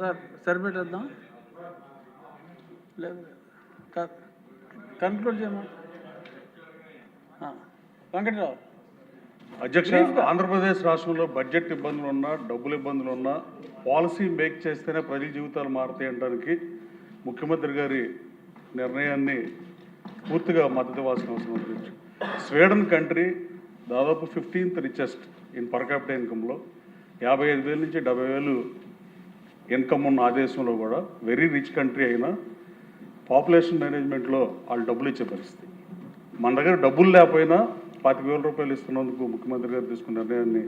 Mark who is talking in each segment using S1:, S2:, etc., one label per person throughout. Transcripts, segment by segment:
S1: Sir సరిపెట్టేద్దాం లేదు conclude చేయమా Venkatarao.
S2: అధ్యక్ష, ఆంధ్రప్రదేశ్ రాష్ట్రంలో బడ్జెట్ ఇబ్బందులు ఉన్నా, డబ్బులు ఇబ్బందులు ఉన్నా పాలసీ మేక్ చేస్తేనే ప్రజల జీవితాలు మారుతాయి అనడానికి ముఖ్యమంత్రి గారి నిర్ణయాన్ని పూర్తిగా మద్దతు ఇవ్వాల్సిన అవసరం ఉంది. స్వీడన్ కంట్రీ దాదాపు 15th richest in per capital ఇన్కంలో 55,000 నుంచి 70,000 ఇన్కమ్ ఉన్న ఆ దేశంలో కూడా వెరీ రిచ్ కంట్రీ అయినా పాపులేషన్ మేనేజ్మెంట్లో వాళ్ళు డబ్బులు ఇచ్చే పరిస్థితి. మన దగ్గర డబ్బులు లేకపోయినా 25,000 రూపాయలు ఇస్తున్నందుకు ముఖ్యమంత్రి గారు తీసుకున్న నిర్ణయాన్ని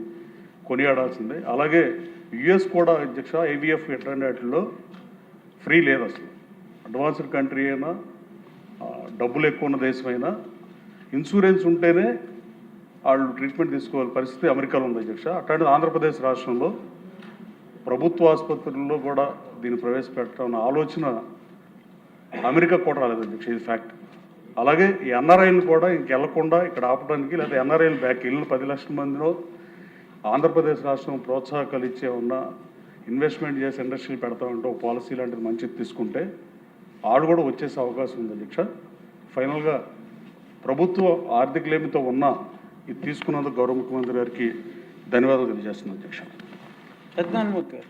S2: కొనియాడాల్సిందే. అలాగే యుఎస్ కూడా అధ్యక్ష ఐవీఎఫ్ ఇట్లాంటి వాటిల్లో ఫ్రీ లేదు అసలు. అడ్వాన్స్డ్ కంట్రీ అయినా, డబ్బులు ఎక్కువ ఉన్న దేశమైనా ఇన్సూరెన్స్ ఉంటేనే వాళ్ళు ట్రీట్మెంట్ తీసుకోవాలి పరిస్థితి అమెరికాలో ఉంది అధ్యక్ష. అట్లాంటిది ఆంధ్రప్రదేశ్ రాష్ట్రంలో ప్రభుత్వ ఆసుపత్రుల్లో కూడా దీన్ని ప్రవేశపెట్టాలన్న ఆలోచన అమెరికా కూడా రాలేదు అధ్యక్ష, ఇది ఫ్యాక్ట్. అలాగే ఈ ఎన్ఆర్ఐలు కూడా ఇంకెళ్లకుండా ఇక్కడ ఆపడానికి, లేదా ఎన్ఆర్ఐలు బ్యాక్ వెళ్ళిన 10 లక్షల మందిలో ఆంధ్రప్రదేశ్ రాష్ట్రం ప్రోత్సాహకాలు ఇచ్చే ఉన్న ఇన్వెస్ట్మెంట్ చేసి ఇండస్ట్రీలు పెడతామంటే ఒక పాలసీ లాంటిది మంచిది తీసుకుంటే ఆడు కూడా వచ్చేసే అవకాశం ఉంది అధ్యక్ష. ఫైనల్గా ప్రభుత్వ ఆర్థిక లేమితో ఉన్న ఇది తీసుకున్నందుకు గౌరవ ముఖ్యమంత్రి గారికి ధన్యవాదాలు తెలియజేస్తున్నాను అధ్యక్ష.
S1: యత్నాన్మూర్తి గారు.